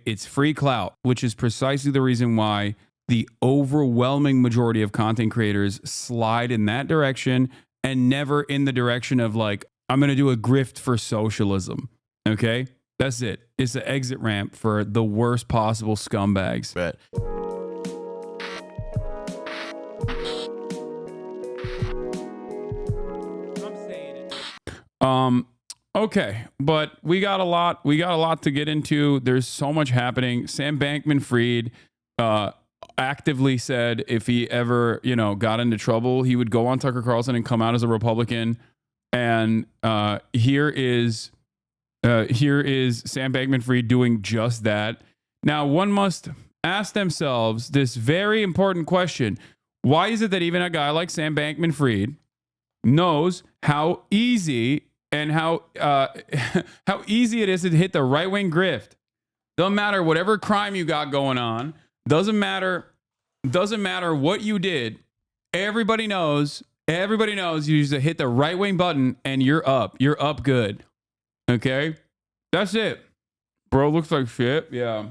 It's free clout, which is precisely the reason why the overwhelming majority of content creators slide in that direction and never in the direction of like, I'm going to do a grift for socialism. Okay? That's it. It's the exit ramp for the worst possible scumbags. Right. Okay, but we got a lot to get into. There's so much happening. Sam Bankman-Fried actively said if he ever, got into trouble, he would go on Tucker Carlson and come out as a Republican. And here is Sam Bankman-Fried doing just that. Now, one must ask themselves this very important question. Why is it that even a guy like Sam Bankman-Fried knows how easy and how easy it is to hit the right-wing grift? Doesn't matter whatever crime you got going on. Doesn't matter what you did. Everybody knows you just hit the right-wing button and you're up. You're up good. Okay? That's it. Bro looks like shit. Yeah.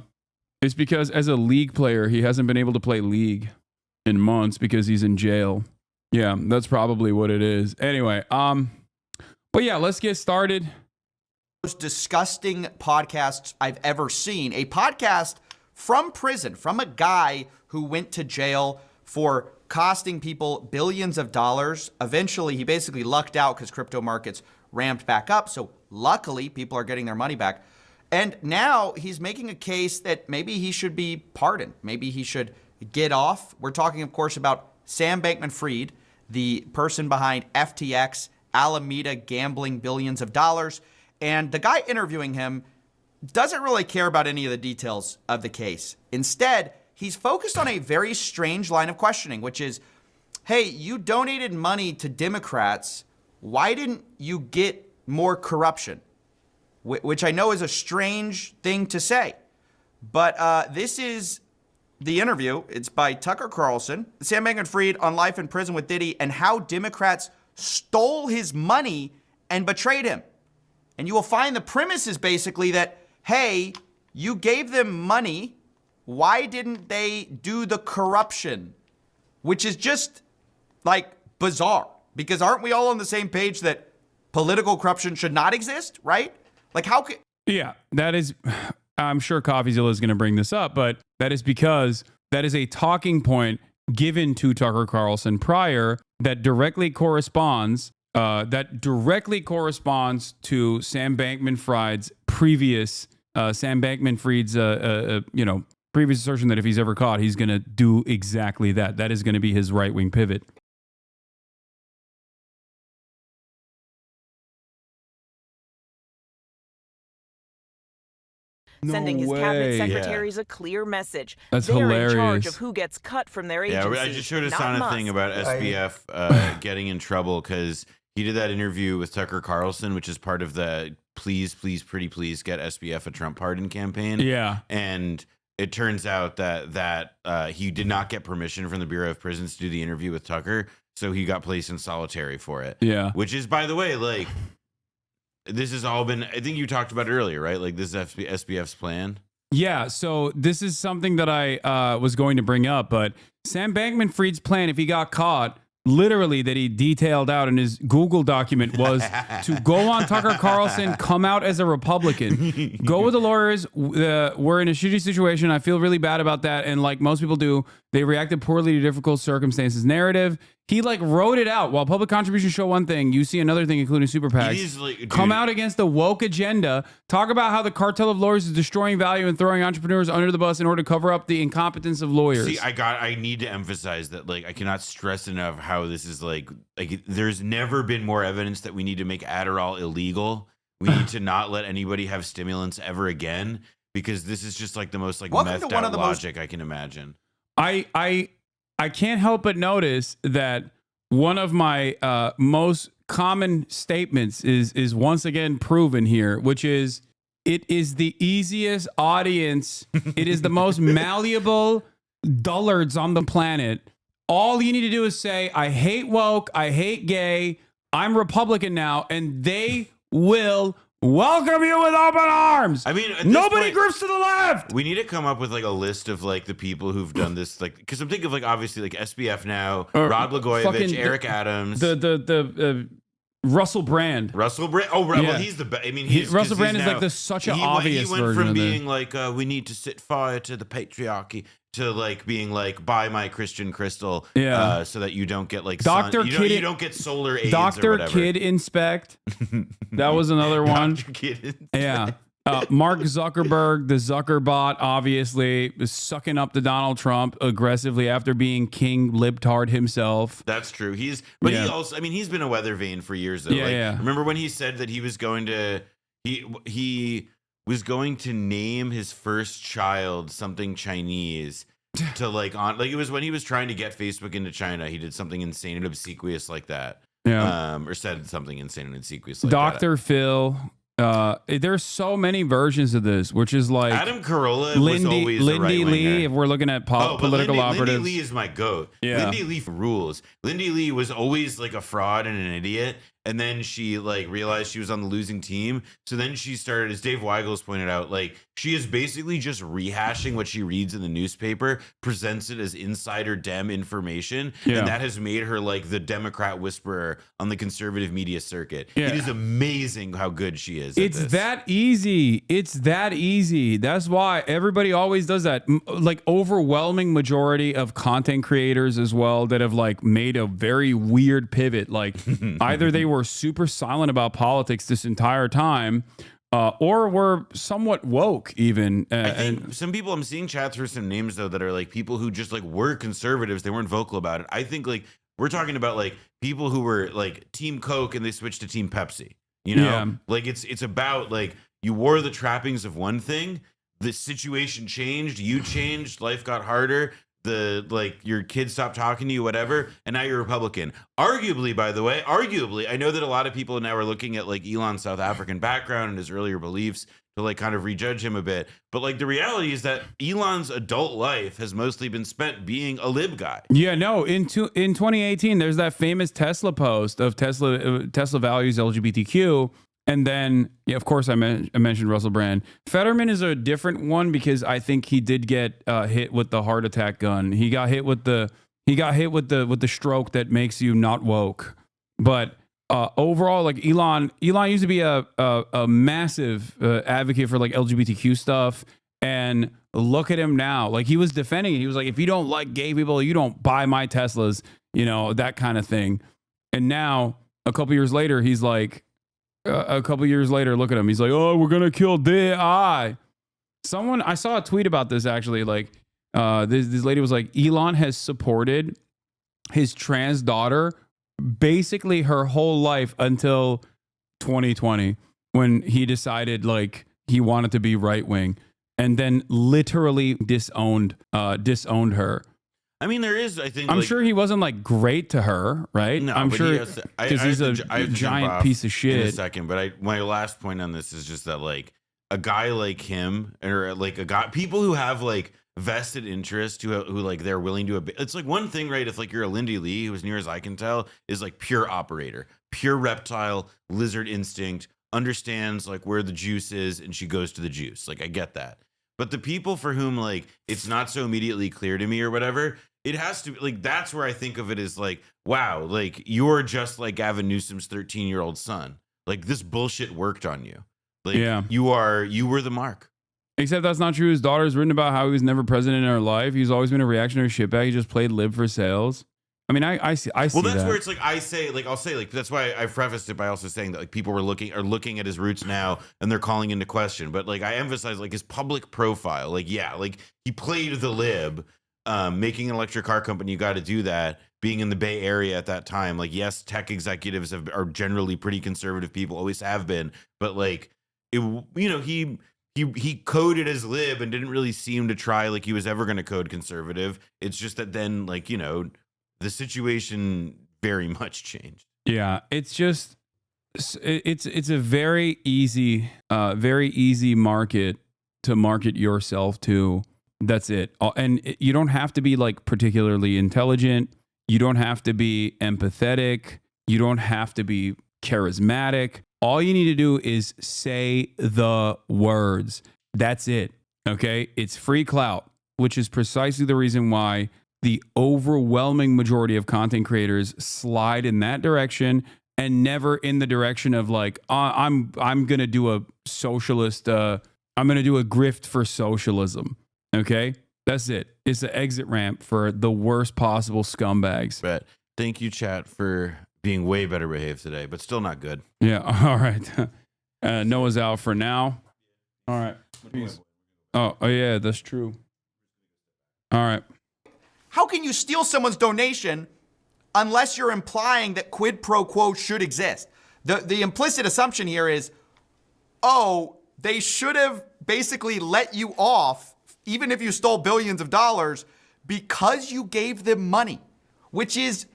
It's because as a league player, he hasn't been able to play league in months because he's in jail. Yeah, that's probably what it is. Anyway, but yeah, let's get started. Most disgusting podcasts I've ever seen. A podcast from prison, from a guy who went to jail for costing people billions of dollars. Eventually, he basically lucked out because crypto markets ramped back up. So luckily, people are getting their money back. And now he's making a case that maybe he should be pardoned. Maybe he should get off. We're talking, of course, about Sam Bankman-Fried, the person behind FTX, Alameda gambling billions of dollars. And the guy interviewing him doesn't really care about any of the details of the case. Instead, he's focused on a very strange line of questioning, which is, hey, you donated money to Democrats. Why didn't you get more corruption? Which I know is a strange thing to say. But this is the interview. It's by Tucker Carlson, Sam Bankman-Fried on life in prison with Diddy, and how Democrats stole his money and betrayed him. And you will find the premise is basically that, hey, you gave them money. Why didn't they do the corruption? Which is just like bizarre, because aren't we all on the same page that political corruption should not exist, right? Like how could... Yeah, that is, I'm sure Coffeezilla is going to bring this up, but that is because that is a talking point given to Tucker Carlson prior that directly corresponds to Sam Bankman-Fried's previous previous assertion that if he's ever caught, he's going to do exactly that. That is going to be his right-wing pivot. Sending his cabinet secretaries a clear message. That's They're hilarious. in charge of who gets cut from their agency. Yeah, I just showed Hassan a thing about SBF getting in trouble because he did that interview with Tucker Carlson, which is part of the please, pretty please get SBF a Trump pardon campaign. Yeah. And it turns out that he did not get permission from the Bureau of Prisons to do the interview with Tucker, so he got placed in solitary for it. Yeah. Which is, by the way, like... This has all been, I think you talked about it earlier, right? Like this is SBF's plan. Yeah, so this is something that I was going to bring up, but Sam Bankman-Fried's plan, if he got caught, literally that he detailed out in his Google document was to go on Tucker Carlson, come out as a Republican, go with the lawyers. We're in a shitty situation. I feel really bad about that. And like most people do, they reacted poorly to difficult circumstances narrative. He like wrote it out. While public contributions show one thing, you see another thing, including super PACs. Come out against the woke agenda. Talk about how the cartel of lawyers is destroying value and throwing entrepreneurs under the bus in order to cover up the incompetence of lawyers. See, I need to emphasize that, like, I cannot stress enough how this is like there's never been more evidence that we need to make Adderall illegal. We need to not let anybody have stimulants ever again, because this is just like the most like methed out logic I can imagine. I can't help but notice that one of my most common statements is once again proven here, which is it is the easiest audience. It is the most malleable dullards on the planet. All you need to do is say, I hate woke, I hate gay, I'm Republican now, and they will welcome you with open arms. I mean, at this nobody point, grifts to the left. we need to come up with like a list of like the people who've done this, like, because I'm thinking of like obviously like SBF now, Rod Blagojevich, Eric Adams, the Russell Brand. Russell Brand. Oh, right. Well, he's the best. I mean, Russell Brand is like such an obvious version. He went from of being like, we need to set fire to the patriarchy, to like being like, buy my Christian crystal, so that you don't get like you don't get solar AIDS or whatever. Kid Inspect. That was another one. Dr. Kid Inspect. Yeah. Mark Zuckerberg, the Zuckerbot, obviously is sucking up to Donald Trump aggressively after being king libtard himself. That's true. He also, I mean, he's been a weather vane for years though. Remember when he said that he was going to name his first child something Chinese to like it was when he was trying to get Facebook into China. He did something insane and obsequious like that. Yeah. Or said something insane and obsequious like Dr. Phil. There's so many versions of this, which is like Adam Carolla was always Lindy Lee. If we're looking at political operatives, Lindy Lee is my goat. Yeah. Lindy Lee rules. Lindy Lee was always like a fraud and an idiot, and then she like realized she was on the losing team. So then she started, as Dave Weigel's pointed out, like she is basically just rehashing what she reads in the newspaper, presents it as insider Dem information, and that has made her like the Democrat whisperer on the conservative media circuit. It is amazing how good she is. It's that easy. It's that easy. That's why everybody always does that. Like overwhelming majority of content creators as well that have like made a very weird pivot. Like either they were super silent about politics this entire time, or were somewhat woke even. I think some people, I'm seeing chat through some names though that are like people who just like were conservatives. They weren't vocal about it. I think like we're talking about like people who were like Team Coke and they switched to Team Pepsi. You know, like it's about like you wore the trappings of one thing. The situation changed. You changed. Life got harder. Your kids stopped talking to you, whatever. And now you're Republican. Arguably, by the way, I know that a lot of people now are looking at like Elon's South African background and his earlier beliefs to like kind of rejudge him a bit. But like the reality is that Elon's adult life has mostly been spent being a lib guy. Yeah, no. In 2018, there's that famous Tesla post of Tesla values LGBTQ. And then, of course, I mentioned Russell Brand. Fetterman is a different one because I think he did get hit with the heart attack gun. He got hit with the stroke that makes you not woke. But overall, like Elon used to be a massive advocate for like LGBTQ stuff, and look at him now. Like he was defending it. He was like, if you don't like gay people, you don't buy my Teslas, that kind of thing. And now a couple years later, he's like, look at him. He's like, oh, we're gonna kill I saw a tweet about this actually. Like this lady was like, Elon has supported his trans daughter basically her whole life until 2020 when he decided like he wanted to be right wing, and then literally disowned her. I mean, there is, I think, I'm sure he wasn't like great to her, right? No, I'm sure because he's a giant piece of shit. In a second, but my last point on this is just that like a guy like him, or like people who have like vested interest, who like they're willing to. It's like one thing, right? If like you're a Lindy Lee, who, as near as I can tell, is like pure operator, pure reptile, lizard instinct, understands like where the juice is, and she goes to the juice. Like I get that. But the people for whom like it's not so immediately clear to me or whatever, it has to be like, that's where I think of it as like, wow, like you're just like Gavin Newsom's 13-year-old son. Like this bullshit worked on you. Like you were the mark. Except that's not true. His daughter's written about how he was never president in her life. He's always been a reactionary shitbag. He just played lib for sales. I mean, I see. Well, that's where it's like I'll say that's why I prefaced it by also saying that like people are looking at his roots now and they're calling into question. But like I emphasize like his public profile, like like he played the lib, making an electric car company. You got to do that. Being in the Bay Area at that time, like yes, tech executives are generally pretty conservative people, always have been. But like he coded as lib and didn't really seem to try like he was ever going to code conservative. It's just that then like the situation very much changed. Yeah, it's just it's a very easy market to market yourself to. That's it. And you don't have to be like particularly intelligent. You don't have to be empathetic. You don't have to be charismatic. All you need to do is say the words. That's it. Okay? It's free clout, which is precisely the reason why the overwhelming majority of content creators slide in that direction and never in the direction of like, I'm going to do a socialist, I'm going to do a grift for socialism. Okay? That's it. It's an exit ramp for the worst possible scumbags. But thank you, chat, for being way better behaved today, but still not good. Yeah. All right. Noah's out for now. All right. Peace. Oh, yeah, that's true. All right. How can you steal someone's donation unless you're implying that quid pro quo should exist? The implicit assumption here is, oh, they should have basically let you off, even if you stole billions of dollars, because you gave them money, which is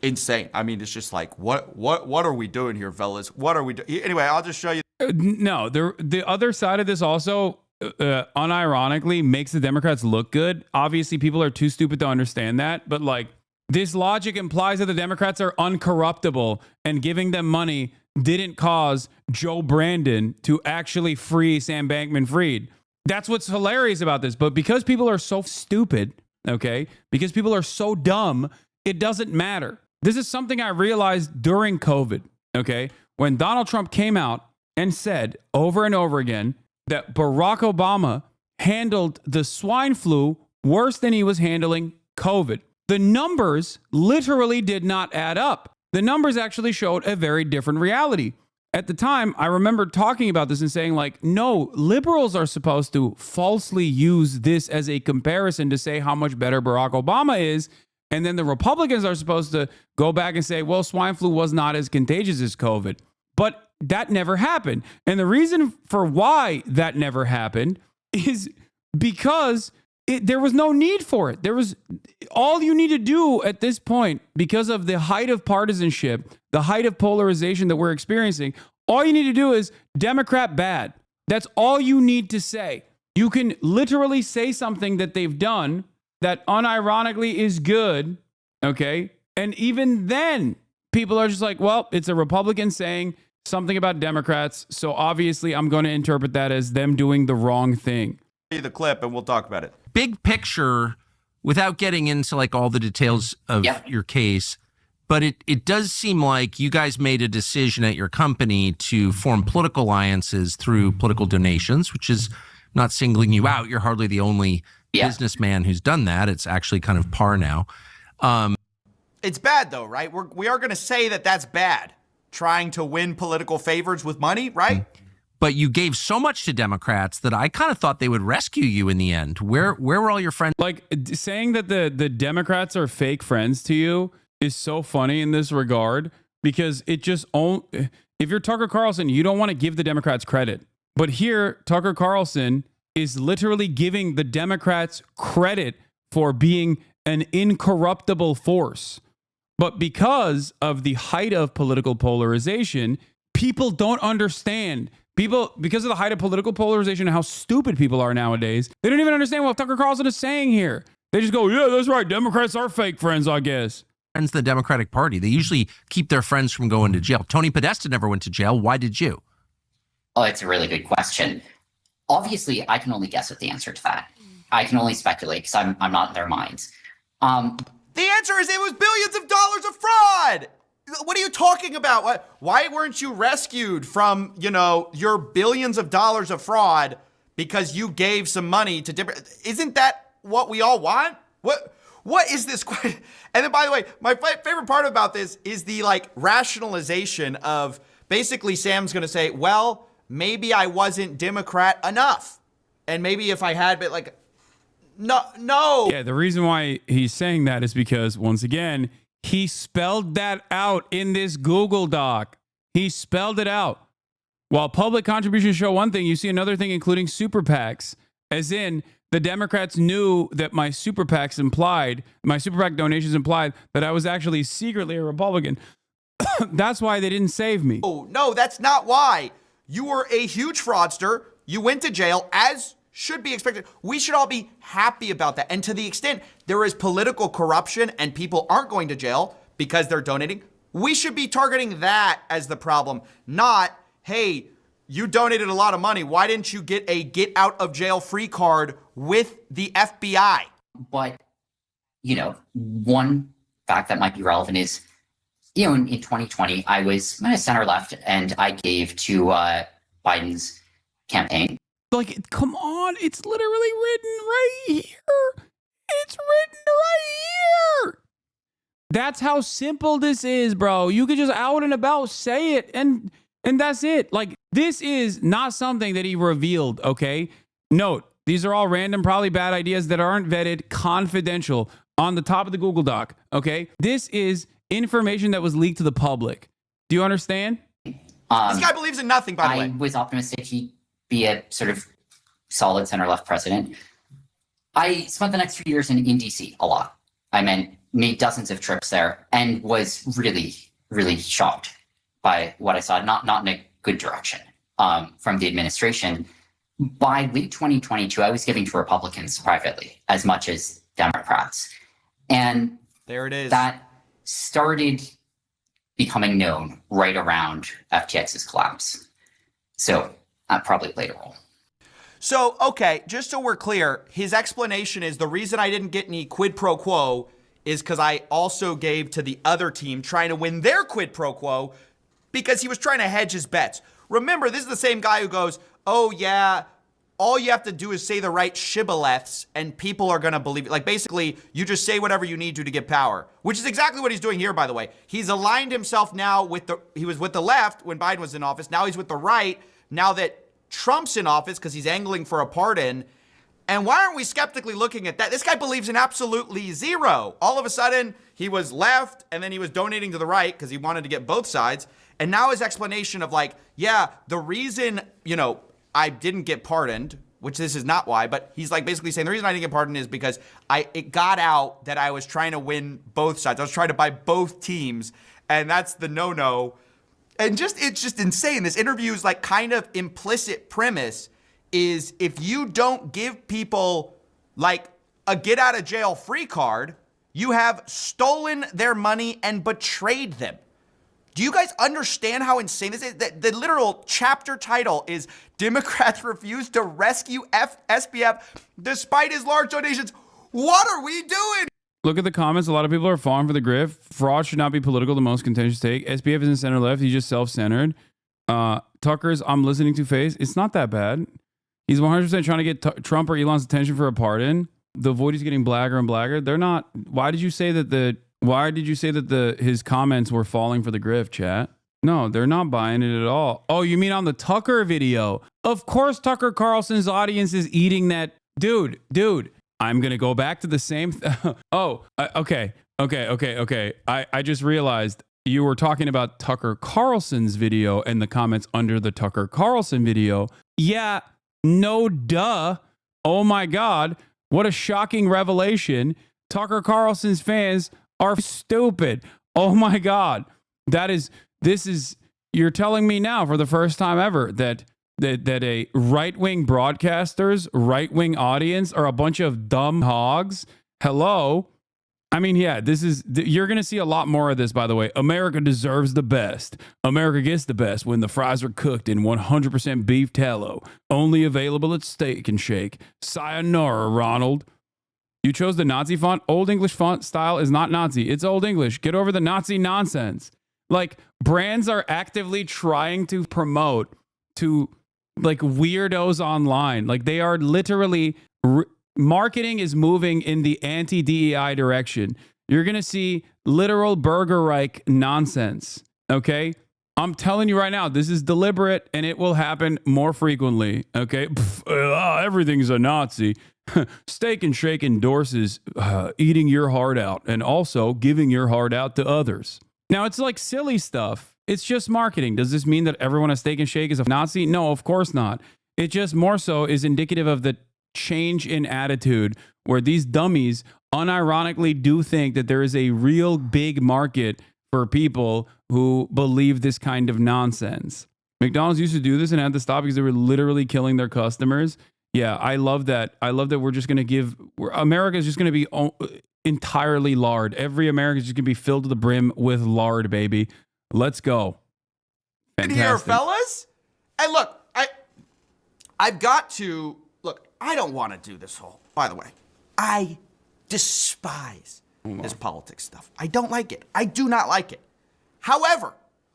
insane. I mean, it's just like, what are we doing here, fellas? What are we doing? Anyway, I'll just show you. No, the other side of this also, unironically, makes the Democrats look good. Obviously, people are too stupid to understand that. But like, this logic implies that the Democrats are uncorruptible, and giving them money didn't cause Joe Brandon to actually free Sam Bankman-Fried. That's what's hilarious about this. But because people are so stupid, okay, because people are so dumb, it doesn't matter. This is something I realized during COVID, okay? When Donald Trump came out and said over and over again that Barack Obama handled the swine flu worse than he was handling COVID. The numbers literally did not add up. The numbers actually showed a very different reality. At the time, I remember talking about this and saying like, no, liberals are supposed to falsely use this as a comparison to say how much better Barack Obama is. And then the Republicans are supposed to go back and say, well, swine flu was not as contagious as COVID. But that never happened. And the reason for why that never happened is because there was no need for it. There was all you need to do at this point, because of the height of partisanship, the height of polarization that we're experiencing, all you need to do is Democrat bad. That's all you need to say. You can literally say something that they've done that unironically is good, okay? And even then, people are just like, well, it's a Republican saying something about Democrats, so obviously I'm going to interpret that as them doing the wrong thing. The clip and we'll talk about it. Big picture, without getting into like all the details of your case, but it does seem like you guys made a decision at your company to form political alliances through political donations, which is not singling you out. You're hardly the only businessman who's done that. It's actually kind of par now. It's bad though, right? We are going to say that that's bad. Trying to win political favors with money, right? But you gave so much to Democrats that I kind of thought they would rescue you in the end. Where were all your friends? Like, saying that the Democrats are fake friends to you is so funny in this regard, because it just, if you're Tucker Carlson, you don't want to give the Democrats credit. But here, Tucker Carlson is literally giving the Democrats credit for being an incorruptible force. But because of the height of political polarization, people don't understand. People, because of the height of political polarization and how stupid people are nowadays, they don't even understand what Tucker Carlson is saying here. They just go, yeah, that's right. Democrats are fake friends, I guess. Friends of the Democratic Party. They usually keep their friends from going to jail. Tony Podesta never went to jail. Why did you? Oh, it's a really good question. Obviously, I can only guess at the answer to that. I can only speculate because I'm not in their minds. The answer is it was billions of dollars of fraud. What are you talking about? Why weren't you rescued from, your billions of dollars of fraud because you gave some money to different? Isn't that what we all want? What is this? And then, by the way, my favorite part about this is the rationalization of basically Sam's going to say, well, maybe I wasn't Democrat enough. And maybe if I had been no. Yeah, the reason why he's saying that is because, once again, he spelled that out in this Google Doc. He spelled it out. While public contributions show one thing, you see another thing, including super PACs. As in, the Democrats knew that my super PAC donations implied that I was actually secretly a Republican. That's why they didn't save me. Oh, no, that's not why. You were a huge fraudster. You went to jail, as should be expected. We should all be happy about that. And to the extent there is political corruption and people aren't going to jail because they're donating, We should be targeting that as the problem, not, hey, you donated a lot of money. Why didn't you get a get out of jail free card with the FBI? But, one fact that might be relevant is, in 2020, I was center left and I gave to Biden's campaign. Like, come on. It's literally written right here. It's written right here. That's how simple this is, bro. You could just out and about say it and that's it. Like, this is not something that he revealed, okay? Note, these are all random, probably bad ideas that aren't vetted, confidential, on the top of the Google Doc, okay? This is information that was leaked to the public. Do you understand? This guy believes in nothing, by the way. I was optimistic he'd be a sort of solid center-left president. I spent the next few years in D.C. a lot. Made dozens of trips there and was really, really shocked by what I saw, not in a good direction from the administration. By late 2022, I was giving to Republicans privately as much as Democrats. And there it is. That started becoming known right around FTX's collapse. So that probably played a role. So, okay, just so we're clear, his explanation is the reason I didn't get any quid pro quo is because I also gave to the other team trying to win their quid pro quo because he was trying to hedge his bets. Remember, this is the same guy who goes, oh yeah, all you have to do is say the right shibboleths and people are going to believe it. Like, basically, you just say whatever you need to get power, which is exactly what he's doing here, by the way. He's aligned himself now he was with the left when Biden was in office. Now he's with the right now that Trump's in office because he's angling for a pardon. And why aren't we skeptically looking at that? This guy believes in absolutely zero. All of a sudden, he was left and then he was donating to the right because he wanted to get both sides. And now his explanation of like, yeah, the reason, I didn't get pardoned, which this is not why, but he's like basically saying the reason I didn't get pardoned is because it got out that I was trying to win both sides. I was trying to buy both teams, and that's the no-no. And it's just insane. This interview's like kind of implicit premise is if you don't give people like a get out of jail free card, you have stolen their money and betrayed them. Do you guys understand how insane this is? The literal chapter title is Democrats Refuse to Rescue SBF Despite His Large Donations. What are we doing? Look at the comments. A lot of people are falling for the grift. Fraud should not be political, the most contentious take. SBF isn't center left. He's just self-centered. Tucker's I'm listening to face. It's not that bad. He's 100% trying to get Trump or Elon's attention for a pardon. The void is getting blagger and blagger. They're not. Why did you say that his comments were falling for the grift, chat? No, they're not buying it at all. Oh, you mean on the Tucker video? Of course Tucker Carlson's audience is eating that. Dude, I'm going to go back to the same. Okay. I just realized you were talking about Tucker Carlson's video and the comments under the Tucker Carlson video. Yeah, no duh. Oh my God. What a shocking revelation. Tucker Carlson's fans are stupid. Oh my God. You're telling me now for the first time ever that a right-wing broadcaster's right-wing audience are a bunch of dumb hogs. Hello. I mean, yeah, you're going to see a lot more of this, by the way. America deserves the best. America gets the best when the fries are cooked in 100% beef tallow. Only available at Steak and Shake. Sayonara, Ronald. You chose the Nazi font. Old English font style is not Nazi. It's Old English. Get over the Nazi nonsense. Like, brands are actively trying to promote to like weirdos online. Like, they are literally marketing is moving in the anti-DEI direction. You're going to see literal Burger Reich nonsense. Okay. I'm telling you right now, this is deliberate and it will happen more frequently. Okay. Everything's a Nazi. Steak and Shake endorses eating your heart out and also giving your heart out to others. Now, it's like silly stuff. It's just marketing. Does this mean that everyone at Steak and Shake is a Nazi? No, of course not. It just more so is indicative of the change in attitude where these dummies unironically do think that there is a real big market for people who believe this kind of nonsense. McDonald's used to do this and had to stop because they were literally killing their customers. Yeah, I love that. I love that we're just going to America is just going to be entirely lard. Every American's just going to be filled to the brim with lard, baby. Let's go. Fantastic. Here, fellas. And look, I've got to, look, I don't want to do this whole, by the way, I despise this politics stuff. I don't like it. I do not like it. However,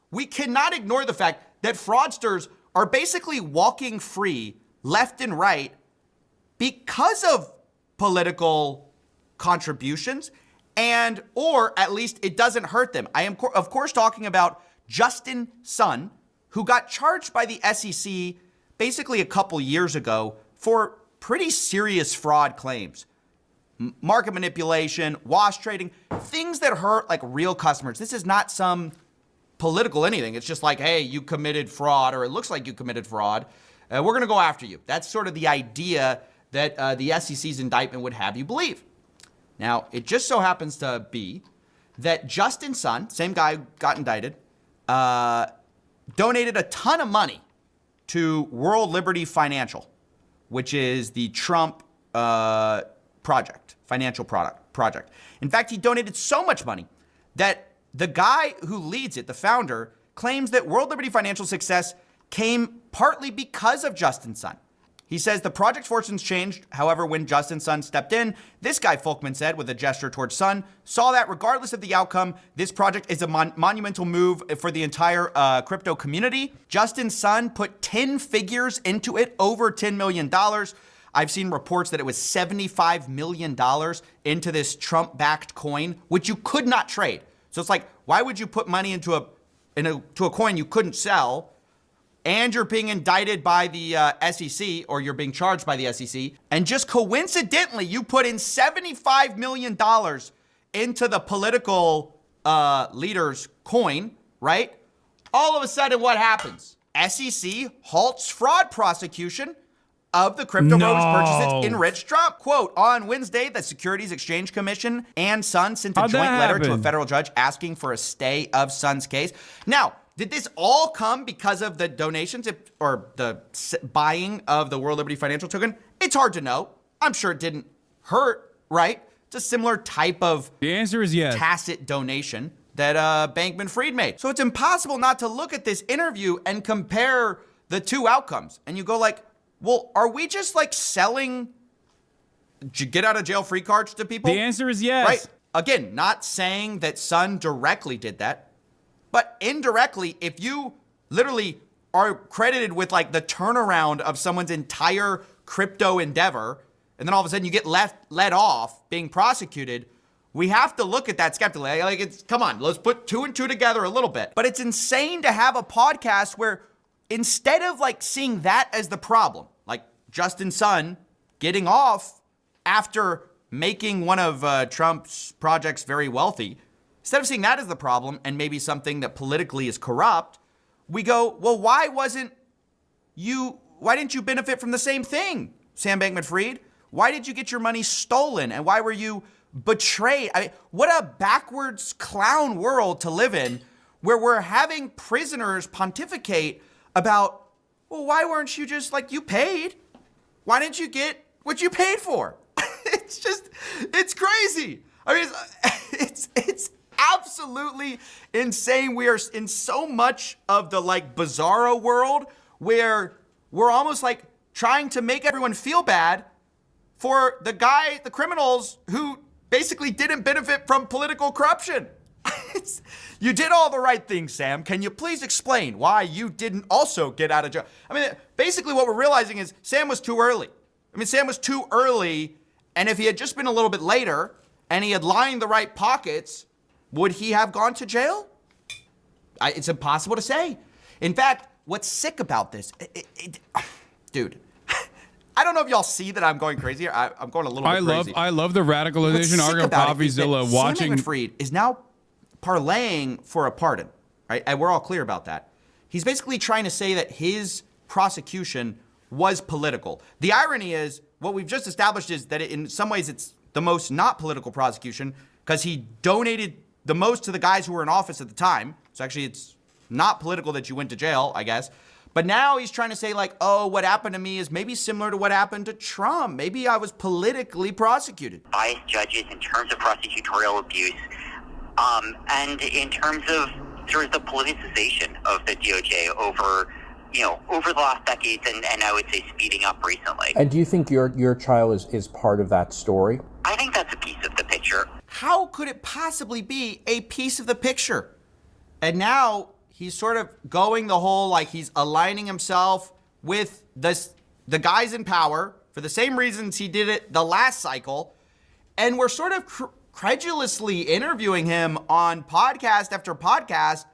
we cannot ignore the fact that fraudsters are basically walking free left and right because of political contributions, and or at least it doesn't hurt them. I am, of course, talking about Justin Sun, who got charged by the SEC basically a couple years ago for pretty serious fraud claims. Market manipulation, wash trading, things that hurt like real customers. This is not some political anything. It's just like, hey, you committed fraud, or it looks like you committed fraud. We're going to go after you. That's sort of the idea that the SEC's indictment would have you believe. Now, it just so happens to be that Justin Sun, same guy who got indicted, donated a ton of money to World Liberty Financial, which is the Trump financial project. In fact, he donated so much money that the guy who leads it, the founder, claims that World Liberty Financial success came partly because of Justin Sun. He says the project's fortunes changed, however, when Justin Sun stepped in. This guy, Folkman said, with a gesture towards Sun, saw that regardless of the outcome, this project is a monumental move for the entire crypto community. Justin Sun put 10 figures into it, over $10 million. I've seen reports that it was $75 million into this Trump-backed coin, which you could not trade. So it's like, why would you put money into a coin you couldn't sell? And you're being indicted by the SEC, or you're being charged by the SEC, and just coincidentally, you put in $75 million into the political leader's coin, right? All of a sudden, what happens? SEC halts fraud prosecution of the crypto rogues purchases enriched Trump. Quote, on Wednesday, the Securities Exchange Commission and Sun sent a joint letter to a federal judge asking for a stay of Sun's case. Now, did this all come because of the donations or the buying of the World Liberty Financial token? It's hard to know. I'm sure it didn't hurt, right? It's a similar type of the answer is yes. Tacit donation that Bankman-Fried made. So it's impossible not to look at this interview and compare the two outcomes. And you go like, well, are we just like selling get out of jail free cards to people? The answer is yes. Right? Again, not saying that Sun directly did that. But indirectly, if you literally are credited with like the turnaround of someone's entire crypto endeavor, and then all of a sudden you get let off being prosecuted, we have to look at that skeptically. Like, it's, come on, let's put two and two together a little bit. But it's insane to have a podcast where instead of like seeing that as the problem, like Justin Sun getting off after making one of Trump's projects very wealthy, instead of seeing that as the problem and maybe something that politically is corrupt, we go, well, why didn't you benefit from the same thing, Sam Bankman-Fried? Why did you get your money stolen? And why were you betrayed? I mean, what a backwards clown world to live in, where we're having prisoners pontificate about, well, why weren't you just like, you paid? Why didn't you get what you paid for? It's crazy. I mean, it's absolutely insane. We are in so much of the like bizarro world where we're almost like trying to make everyone feel bad for the criminals who basically didn't benefit from political corruption. You did all the right things, Sam. Can you please explain why you didn't also get out of jail? I mean, basically what we're realizing is Sam was too early. Sam was too early, and if he had just been a little bit later and he had lined the right pockets, would he have gone to jail? It's impossible to say. In fact, what's sick about this, dude, I don't know if y'all see that I'm going crazy here. I'm going a little bit crazy. I love the radicalization arc of Coffeezilla watching. Sam Bankman-Fried is now parlaying for a pardon, right? And we're all clear about that. He's basically trying to say that his prosecution was political. The irony is, what we've just established is that in some ways it's the most not political prosecution because he donated the most to the guys who were in office at the time. So actually it's not political that you went to jail, I guess. But now he's trying to say like, oh, what happened to me is maybe similar to what happened to Trump. Maybe I was politically prosecuted. Biased judges in terms of prosecutorial abuse, and in terms of sort of the politicization of the DOJ over the last decades, and I would say speeding up recently. And do you think your child is part of that story? I think that's a piece of the picture. How could it possibly be a piece of the picture? And now he's sort of going the whole, like he's aligning himself with the guys in power for the same reasons he did it the last cycle. And we're sort of credulously interviewing him on podcast after podcast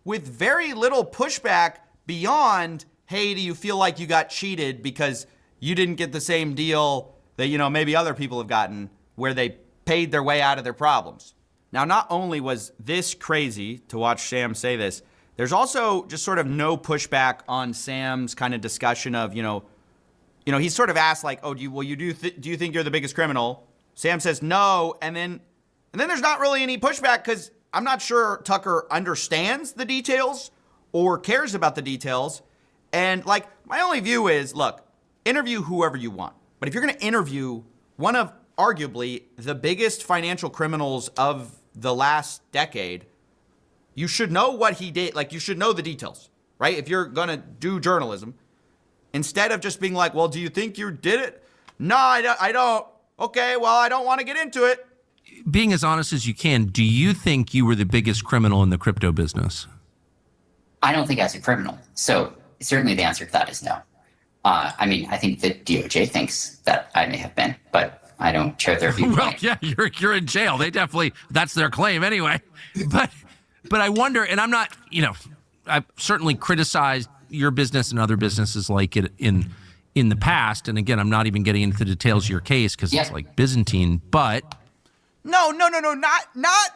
with very little pushback beyond, hey, do you feel like you got cheated because you didn't get the same deal that, maybe other people have gotten where they paid their way out of their problems? Now, not only was this crazy to watch Sam say this, there's also just sort of no pushback on Sam's kind of discussion of, he's sort of asked like, oh, do you think you're the biggest criminal? Sam says no, and then there's not really any pushback because I'm not sure Tucker understands the details or cares about the details. And like, my only view is, look, interview whoever you want. But if you're going to interview one of arguably the biggest financial criminals of the last decade, you should know what he did. Like, you should know the details, right? If you're going to do journalism, instead of just being like, well, do you think you did it? No, I don't. Okay, well, I don't want to get into it. Being as honest as you can, do you think you were the biggest criminal in the crypto business? I don't think I was a criminal. So certainly the answer to that is no. I think the DOJ thinks that I may have been, but I don't share their viewpoint. Well, yeah, you're in jail. They definitely, that's their claim anyway. But I wonder, and I'm not, I've certainly criticized your business and other businesses like it in the past. And again, I'm not even getting into the details of your case because it's like Byzantine, but. No, not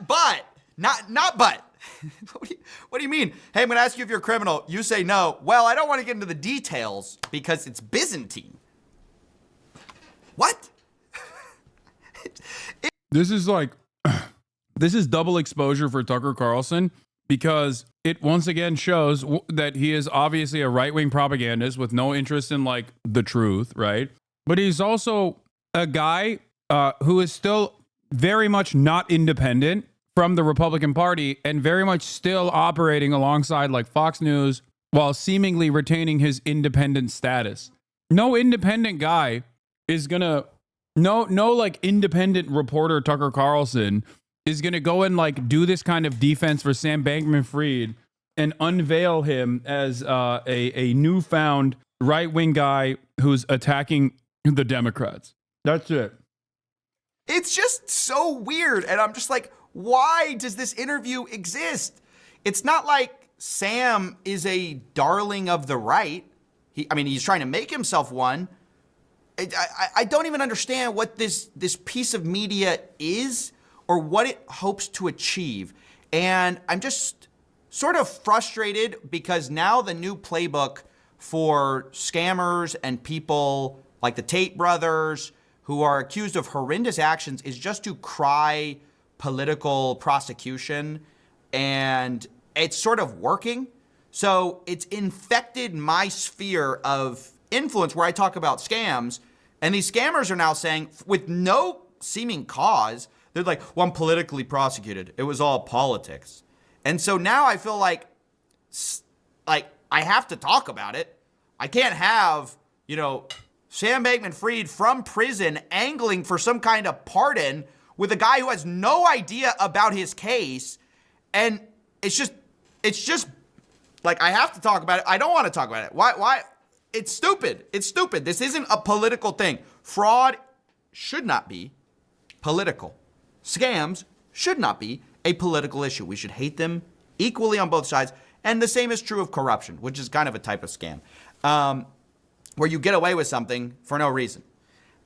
but. Not but. What do you mean? Hey, I'm going to ask you if you're a criminal. You say no. Well, I don't want to get into the details because it's Byzantine. What? This is double exposure for Tucker Carlson because it once again shows that he is obviously a right-wing propagandist with no interest in like the truth, right? But he's also a guy who is still very much not independent from the Republican Party and very much still operating alongside like Fox News while seemingly retaining his independent status. No independent guy is gonna, no like independent reporter Tucker Carlson is gonna go and like do this kind of defense for Sam Bankman-Fried and unveil him as a newfound right-wing guy who's attacking the Democrats. That's it. It's just so weird. And I'm just like, why does this interview exist? It's not like Sam is a darling of the right. He's trying to make himself one. I don't even understand what this piece of media is or what it hopes to achieve. And I'm just sort of frustrated because now the new playbook for scammers and people like the Tate brothers who are accused of horrendous actions is just to cry political prosecution, and it's sort of working. So it's infected my sphere of influence where I talk about scams, and these scammers are now saying, with no seeming cause, they're like, well, I'm politically prosecuted. It was all politics. And so now I feel like I have to talk about it. I can't have, Sam Bankman-Fried from prison angling for some kind of pardon with a guy who has no idea about his case. And it's just like, I have to talk about it. I don't want to talk about it. Why? It's stupid. It's stupid. This isn't a political thing. Fraud should not be political. Scams should not be a political issue. We should hate them equally on both sides. And the same is true of corruption, which is kind of a type of scam, where you get away with something for no reason.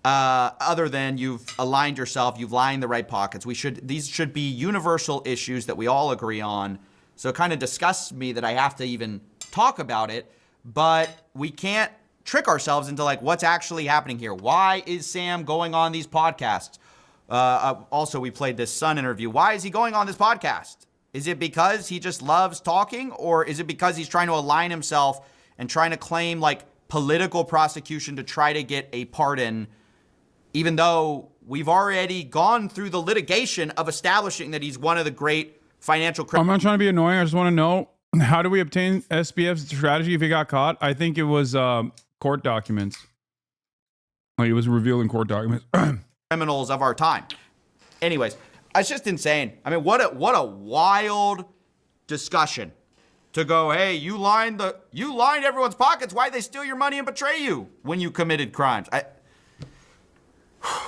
Other than you've aligned yourself, you've lined the right pockets. These should be universal issues that we all agree on. So it kind of disgusts me that I have to even talk about it, but we can't trick ourselves into like what's actually happening here. Why is Sam going on these podcasts? Also, we played this Sun interview. Why is he going on this podcast? Is it because he just loves talking, or is it because he's trying to align himself and trying to claim like political prosecution to try to get a pardon, even though we've already gone through the litigation of establishing that he's one of the great financial criminals. I'm not trying to be annoying. I just want to know, how do we obtain SBF's strategy if he got caught? I think it was court documents. Like, it was revealed in court documents. Criminals of our time. Anyways, it's just insane. I mean, what a wild discussion to go, hey, you lined everyone's pockets. Why'd they steal your money and betray you when you committed crimes?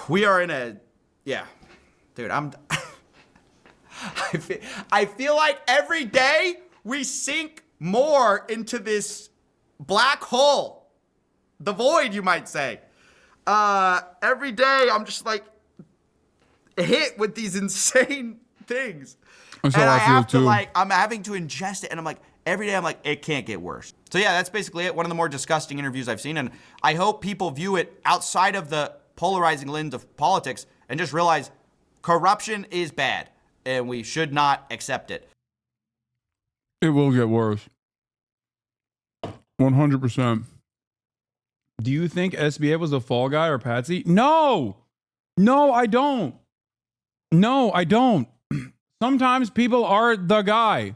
We are in a, yeah, dude, I feel like every day we sink more into this black hole, the void, you might say. Every day I'm just like hit with these insane things. That's how I feel too. I'm having to ingest it, and I'm like, every day I'm like, it can't get worse. So yeah, that's basically it. One of the more disgusting interviews I've seen, and I hope people view it outside of the polarizing lens of politics and just realize corruption is bad, and we should not accept it. It will get worse. 100%. Do you think SBA was the fall guy or Patsy? No, I don't. No, I don't. Sometimes people are the guy,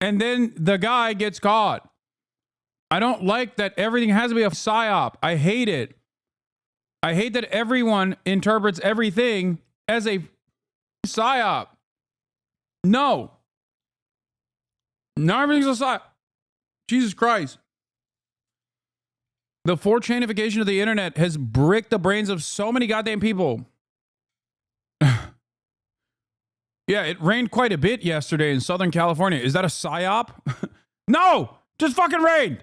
and then the guy gets caught. I don't like that everything has to be a psyop. I hate it. I hate that everyone interprets everything as a psyop. No. Not everything's a psyop. Jesus Christ. The 4chanification of the internet has bricked the brains of so many goddamn people. Yeah, it rained quite a bit yesterday in Southern California. Is that a psyop? No, just fucking rained.